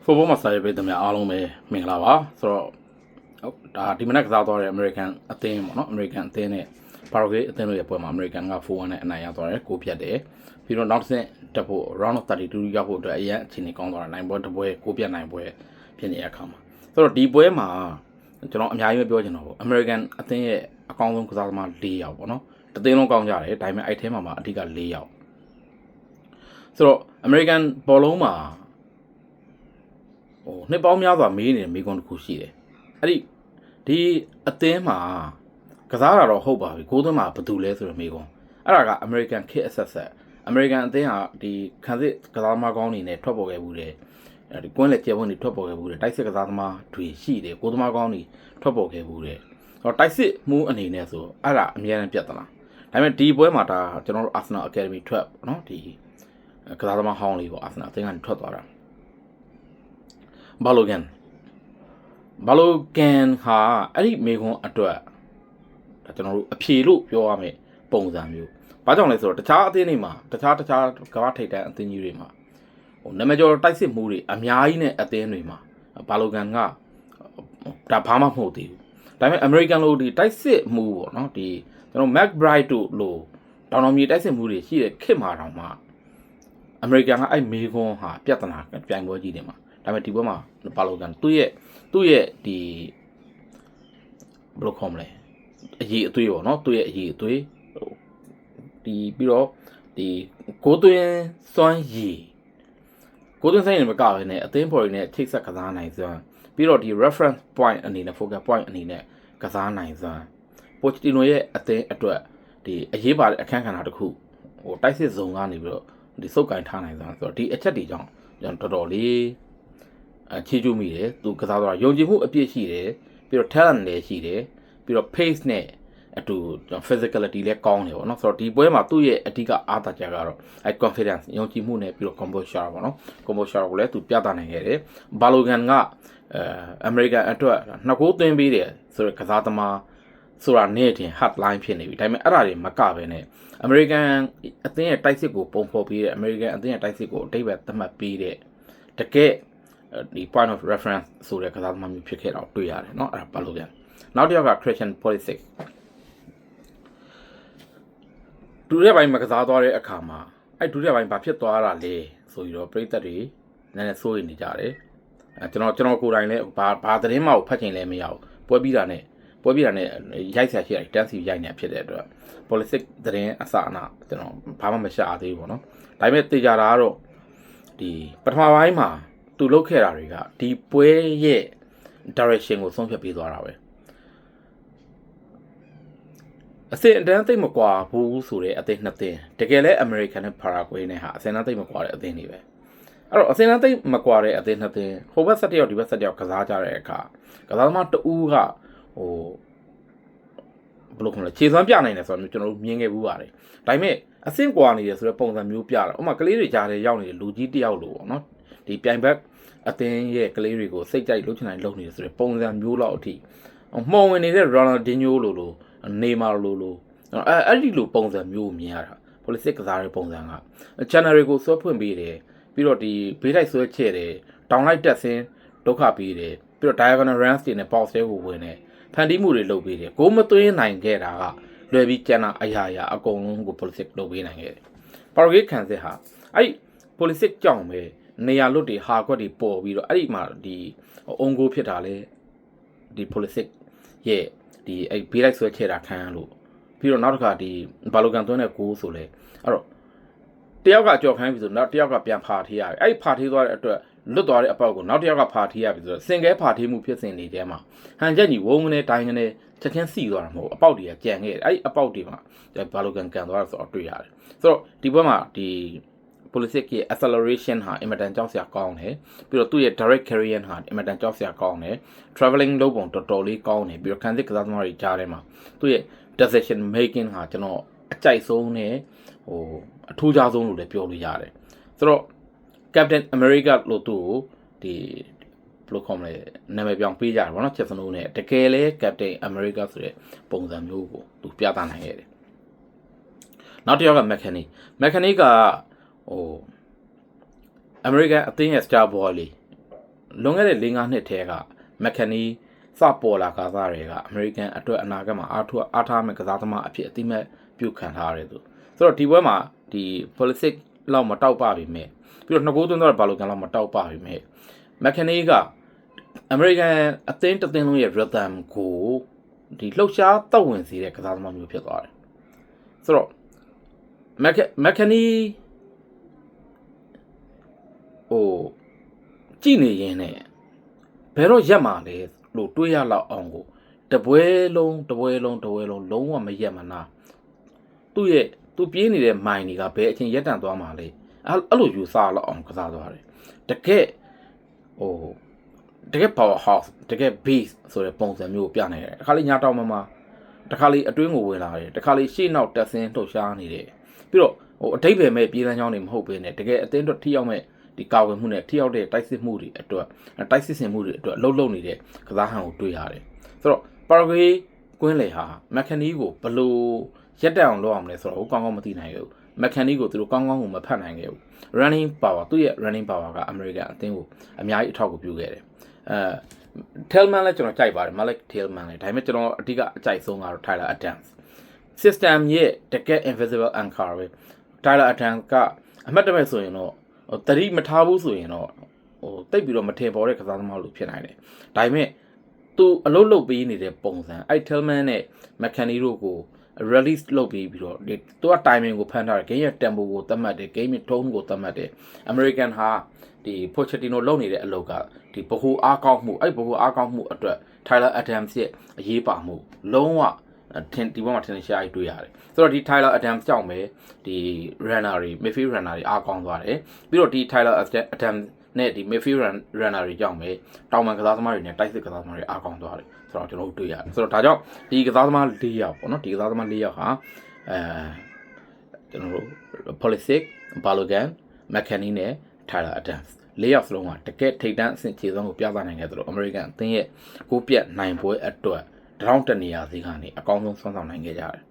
football မှာစာရေးပေးတဲ့များအားလုံးပဲမင်္ဂလာပါဆိုတော့ဒါဒီမနက်ကစားသွားတဲ့ American အသင်းပေါ့နော် American အသင်းနဲ့ Paraguay အသင်းတို့ရဲ့ပွဲမှာ American က 4-1 နဲ့အနိုင်ရသွားတယ်ကိုပြတ်တယ်ပြီးတော့နောက်တစ်ဆင့်တက်ဖို့ round of 32ရောက်ဖို့အတွက်အရင်အခြေအနေကောင်းသွားတာနိုင်ပွဲတစ်ပွဲကိုပြတ်နိုင်ပွဲဖြစ်နေတဲ့အခါမှာဆိုတော့ဒီပွဲမှာကျွန်တော်အများကြီးပဲပြောချင်တော့ပေါ့ American အသင်းရဲ့အကောင်းဆုံးကစားသမား4ယောက်ပေါ့နော်တစ်သင်းလုံးကောင်းကြတယ်ဒါပေမဲ့အဲ့ထဲမှာအဓိက4ယောက်ဆိုတော့ American ဘောလုံးမှာနှစ်ပေါင်းများစွာမေးနေတဲ့မိကွန်းတစ်ခုရှိတယ်အဲ့ဒီအသင်းမှာကစားတာတော့ဟုတ်ပါပြီကိုးသွင်းမှာဘာတူလဲဆိုတော့မိကွန်းအဲ့ဒါက American ခေတ်အဆက်ဆက် American အသင်းဟာဒီခံစစ်ကစားသမားကောင်းတွေနဲ့ထွက်ပေါ်ခဲ့မှုတယ်ဒီကွင်းလက်ကျဲပွင့်တွေထွက်ပေါ်ခဲ့မှုတယ်တိုက်စစ်ကစားသမားတွေရှိတယ်ကိုးသမားကောင်းတွေထွက်ပေါ်ခဲ့မှုတယ်တိုက်စစ်မှုအနေနဲ့ဆိုအဲ့ဒါအများနဲ့ပြတ်သလားဒါပေမဲ့ဒီပွဲမှာဒါကျွန်တော်တို့ Arsenal Academy ထွက်ပေါ့နော်ဒီကစားသမားဟောင်းလေးပေါ့ Arsenal အသင်းကနေထွက်သွားတာဘာလိုကန်ဟာအဲ့ဒီမေခွန်းအတွက်ဒါကျွန်တော်တို့အဖြေလို့ပြောရမယ်ပုံစံမျိုးဘာကြောင့်လဲဆိုတော့တခြားအသင်းတွေမှာတခြားကမ္ဘာထိပ်တန်းအသင်းကြီးတွေမှာနာမည်ကျော်တိုက်စစ်မှုတွေအများကြီးနဲ့အသင်းတွေမှာဘာလိုကန်ကဒါဘာမှမဟုတ်သေးဘူးဒါပေမဲ့ American လို့ဒီတိုက်စစ်မှုပေါ့နော်ဒီကျွန်တော် McBride တို့လို့တောင်တော်မြေတိုက်စစ်မှုတွေရှိတဲ့ခေတ်မှာတောင်မှ American ကအဲ့မေခွန်းဟာပြဿနာပြိုင်ပွဲကြီးတွေမှာဒါပေမဲ့ဒီပွဲမှာဘာလို့ကန်သူ့ရဲ့ဒီဘယ်လိုခေါ်မလဲအရေးအသွေးပေါ့နော်သူ့ရဲ့အရေးအသွေးဒီပြီးတော့ဒီကိုသွင်းစွမ်းရည်ကိုသွင်းဆိုင်နေမကဘဲနဲ့အသင်းဖော်ရည်နဲ့ထိတ်ဆက်ကစားနိုင်စွမ်းပြီးတော့ဒီ reference point အနေနဲ့ focus point အနေနဲ့ကစားနိုင်စွမ်းပိုချတီနိုရဲ့အသင်းအတွက်ဒီအရေးပါတဲ့အခန်းကဏ္ဍတစ်ခုတိုက်စစ်ဇုံကနေပြီးတော့ဒီစုပ်ကင်ထားနိုင်စွမ်းဆိုတော့ဒီအချက်တွေကြောင့်ကျွန်တော်တော်တော်လေးချီးကျူးမိတယ်သူကစားတော့ယုံကြည်မှုအပြည့်ရှိတယ်ပြီးတော့ talent လည်းရှိတယ်ပြီးတော့ pace နဲ့အတူ physicality လည်းကောင်းတယ်ပေါ့နော်ဆိုတော့ဒီပွဲမှာသူ့ရဲ့အဓိကအားသာချက်ကတော့အဲ confidence ယုံကြည်မှုနဲ့ပြီးတော့ composure ပေါ့နော် composure ကိုလည်းသူပြသနိုင်ခဲ့တယ်ဘာလိုကန်ကAmerican အတွက်နှစ်ကိုးသွင်းပေးတယ်ဆိုတော့ကစားသမားဆိုတာနဲ့တင် hotline ဖြစ်နေပြီဒါပေမဲ့အဲ့ဒါတွေမကပဲနဲ့ American အသင်းရဲ့တိုက်စစ်ကိုပုံဖော်ပေးတဲ့ American အသင်းရဲ့တိုက်စစ်ကိုအတိတ်ပဲသတ်မှတ်ပေးတဲ့တကယ်ဒီ point of reference ဆိုတဲ့ကစားသမားမျိုးဖြစ်ခဲ့တော့တွေ့ရတယ်เนาะအဲ့ဒါဘာလို့လဲနောက်တစ်ယောက်က Christian Pulisic ဒုတိယပိုင်းမှာကစားသွားတဲ့အခါမှာအဲ့ဒုတိယပိုင်းဘာဖြစ်သွားတာလဲဆိုပြီးတော့ပရိသတ်တွေနည်းနည်းစိုးရိမ်နေကြတယ်ကျွန်တော်ကိုယ်တိုင်လည်းဘာသတင်းမှဖတ်ချင်လည်းမရဘူးပွဲပြီးတာနဲ့ရိုက်ဆရာရှိတယ်တန်းစီရိုက်နေဖြစ်တဲ့အတွက် Pulisic သတင်းအစအနကျွန်တော်ဘာမှမရှာသေးဘူးပေါ့နော်ဒါပေမဲ့တေချာတာကတော့ဒီပထမပိုင်းမှာသူလုပ်ခဲ့တာတွေကဒီပွဲရဲ့ direction ကိုဆုံးဖြတ်ပေးသွားတာပဲအစင်အတန်းသိမ့်မကွာဘူးဆိုတဲ့အသင်းနှစ်သင်းတကယ်လဲ American နဲ့ Paraguay နဲ့ဟာအစင်အတန်းသိမ့်မကွာတဲ့အသင်းတွေပဲအဲ့တော့အစင်အတန်းသိမ့်မကွာတဲ့အသင်းနှစ်သင်းဟိုဘက်17ယောက်ဒီဘက်17ယောက်ကစားကြတဲ့အခါကစားသမားတဦးကဘယ်လိုခေါ်လဲခြေစွမ်းပြနိုင်တယ်ဆိုတော့ကျွန်တော်တို့မြင်ခဲ့ဘူးပါတယ်ဒါပေမဲ့အစင်ကွာနေတယ်ဆိုတဲ့ပုံစံမျိုးပြတာဥပမာကလေးတွေကြားထဲရောက်နေတဲ့လူကြီးတယောက်လို့ပေါ့နော်ဒီပြိုင်ဘက်အသင်းရဲ့ကလေးတွေကိုစိတ်ကြိုက်လှုပ်ချင်တိုင်းလှုပ်နေတယ်ဆိုတဲ့ပုံစံမျိုးလောက်အထိမှုံဝင်နေတဲ့ Ronaldinho လို့နေမာလို့အဲ့ဒီလိုပုံစံမျိုးကိုမြင်ရတာ Pulisic ကစားတဲ့ပုံစံက channel ကိုဆွဲဖွင့်ပေးတယ်ပြီးတော့ဒီဘေးလိုက်ဆွဲချဲ့တယ်တောင်လိုက်တက်ဆင်းဒုက္ခပေးတယ်ပြီးတော့ diagonal runs တွေနဲ့ box တွေကိုဝင်တယ်ဖန်တီးမှုတွေလုပ်ပေးတယ်ဂိုးမသွင်းနိုင်ခဲ့တာကလွယ်ပြီးကျန်တာအရာအကုန်လုံးကို Pulisic လုပ်ပေးနိုင်ခဲ့တယ် Paraguay ခံစစ်ဟာအဲ့ Pulisic ကြောင့်ပဲနေရာလွတ်တွေဟာကွက်တွေပေါ်ပြီးတော့အဲ့ဒီမှာဒီအုံကိုဖြစ်တာလေဒီ Pulisic ရဲ့ဒီအဲ့ဘေးလိုက်ဆွဲချဲတာခံရလို့ပြီးတော့နောက်တစ်ခါဒီဘာလိုကန်သွင်းတဲ့ကိုဆိုလဲအဲ့တော့တယောက်ကကြော်ခိုင်းပြီဆိုနောက်တယောက်ကပြန်ဖာထေးရတယ်အဲ့ဖာထေးသွားတဲ့အတွက်လွတ်သွားတဲ့အပေါက်ကိုနောက်တယောက်ကဖာထေးရပြီဆိုတော့စင်ကဲဖာထေးမှုဖြစ်စဉ်တွေထဲမှာဟန်ချက်ကြီးဝုန်းကနေတိုင်းကနေချက်ချင်းစီသွားတာမဟုတ်အပေါက်တွေကကြံခဲ့တယ်အဲ့အပေါက်တွေမှာဘာလိုကန်ကန်သွားတာဆိုတော့တွေ့ရတယ်ဆိုတော့ဒီဘက်မှာဒီPulisic ရဲ့ acceleration ဟာအင်မတန်ကြောက်စရာကောင်းတယ်ပြီးတော့သူ့ရဲ့ direct carrying ဟာအင်မတန်ကြောက်စရာကောင်းတယ် traveling လုပ်ပုံတော်တော်လေးကောင်းတယ်ပြီးတော့ခံစစ်ကစားသမားတွေကြားထဲမှာသူ့ရဲ့ decision making ဟာကျွန်တော်အကြိုက်ဆုံးနဲ့အထူးခြားဆုံးလို့လည်းပြောလို့ရတယ်ဆိုတော့ Captain America လို့သူ့ကိုဒီဘယ်လိုခေါ်မလဲနာမည်ပြောင်းပေးကြတယ်ဗောနော်ချက်စနိုးနဲ့တကယ်လဲ Captain America ဆိုတဲ့ပုံစံမျိုးကိုသူပြသနိုင်ခဲ့တယ်နောက်တစ်ယောက်က Mechanic ကAmerican အသင်းရဲ့ star boy လေး လွန်ခဲ့တဲ့4-5နှစ်ထဲကမက်ခနီစပေါ်လာကစားတွေကအမေရိကန်အတွက်အနာဂတ်မှာအားထားမဲ့ကစားသမားအဖြစ်အတိမတ်ပြုခံထားရတယ်ဆိုတော့ဒီပွဲမှာဒီ politics လောက်မတောက်ပပြီမဲ့ပြီးတော့2 ဂိုးသွင်းတော့ဘာလို့ကန်လောက်မတောက်ပပြီမဲ့မက်ခနီကအမေရိကန်အသင်းတစ်သင်းလုံးရဲ့ rhythm ကိုဒီလှုပ်ရှားတောက်ဝင်စေတဲ့ကစားသမားမျိုးဖြစ်သွားတယ်ဆိုတော့မက်ခနီကြည့်နေရင်းနဲ့ဘယ်တော့ရက်မှာလဲလို့တွေးရလောက်အောင်ကိုတပွဲလုံးလုံးဝမရက်မနာသူပြေးနေတဲ့မိုင်တွေကဘယ်အချိန်ရက်တန့်သွားမှာလဲအဲ့လိုယူဆလောက်အောင်ကစားသွားတယ်တကယ် power house တကယ် base ဆိုတဲ့ပုံစံမျိုးပြနေတယ်တခါလေးညာတောင်မှာတခါလေးအတွင်းကိုဝင်လာတယ်တခါလေးရှေ့နောက်တက်ဆင်းလှုပ်ရှားနေတယ်ပြီးတော့အတိတ်ပဲမဲ့ပြေးလမ်းကြောင်းတွေမဟုတ်ဘဲနဲ့တကယ်အသင်းအတွက်ထိရောက်မဲ့ဒီကာဝယ်မှုနဲ့ထိရောက်တဲ့တိုက်စစ်မှုတွေအတွက်တိုက်စစ်စင်မှုတွေအတွက်အလုပ်လုပ်နေတဲ့ကစားဟန်ကိုတွေ့ရတယ်ဆိုတော့ပါရဂွေးကွင်းလေဟာမက်ခနီကိုဘလို့ရက်တက်အောင်လုပ်အောင်လဲဆိုတော့ကောင်းကောင်းမသိနိုင်ဘူးမက်ခနီကိုသူတို့ကောင်းကောင်းကိုမဖတ်နိုင်ခဲ့ဘူး running power သူ့ရဲ့ running power ကအမေရိကန်အသင်းကိုအများကြီးအထောက်အကူပြုခဲ့တယ်Tillman လည်းကျွန်တော်ကြိုက်ပါတယ် Malik Tillman လည်းဒါပေမဲ့ကျွန်တော်အဓိကအကြိုက်ဆုံးကတော့ Tyler Adams system ရဲ့တကယ် invisible anchor ပဲ Tyler Adams ကအမှတ်တမဲ့ဆိုရင်တော့တတိမထားဘူးဆိုရင်တော့တိတ်ပြီးတော့မထင်ပေါ်တဲ့ကစားသမားလို့ဖြစ်နိုင်တယ်ဒါပေမဲ့သူအလုပ်လုပ်ပေးနေတဲ့ပုံစံအဲ့ Tillman နဲ့ McKennie တို့ကို release လုပ်ပြီးတော့သူက timing ကိုဖန်ထားတယ် game ရဲ့ tempo ကိုသတ်မှတ်တယ် game ရဲ့ tone ကိုသတ်မှတ်တယ် American ဟာဒီ Pochettino လုပ်နေတဲ့အလုပ်ကဒီဘ ਹੁ အားကောင်းမှုအဲ့ဘ ਹੁ အားကောင်းမှုအတွက် Tyler Adams ရဲ့အရေးပါမှုလုံးဝဒီဘက်မှာထင်ရှားကြီးတွေ့ရတယ်ဆိုတော့ဒီ Tyler Adams ကြောင့်ပဲဒီ runner တွေ midfield runner တွေအားကောင်းသွားတယ်ပြီးတော့ဒီ Tyler Adams နဲ့ဒီ midfield runner တွေကြောင့်ပဲတောင်ပန်ကစားသမားတွေနဲ့တိုက်စစ်ကစားသမားတွေအားကောင်းသွားတယ်ဆိုတော့ကျွန်တော်တို့တွေ့ရတယ်ဆိုတော့ဒါကြောင့်ဒီကစားသမား၄ယောက်ပေါ့နော်ဒီကစားသမား၄ယောက်ဟာကျွန်တော်တို့ Pulisic Balogun McKennie နဲ့ Tyler Adams ၄ယောက်စလုံးကတကယ်ထိပ်တန်းအဆင့်ခြေစွမ်းကိုပြသနိုင်ခဲ့သလို American အသင်းရဲ့ကိုပြတ်နိုင်ပွဲအတွက်တောင်းတနေရာစီကနေအကောင်းဆုံးဆွမ်းဆောင်နိုင်ခဲ့ကြတယ်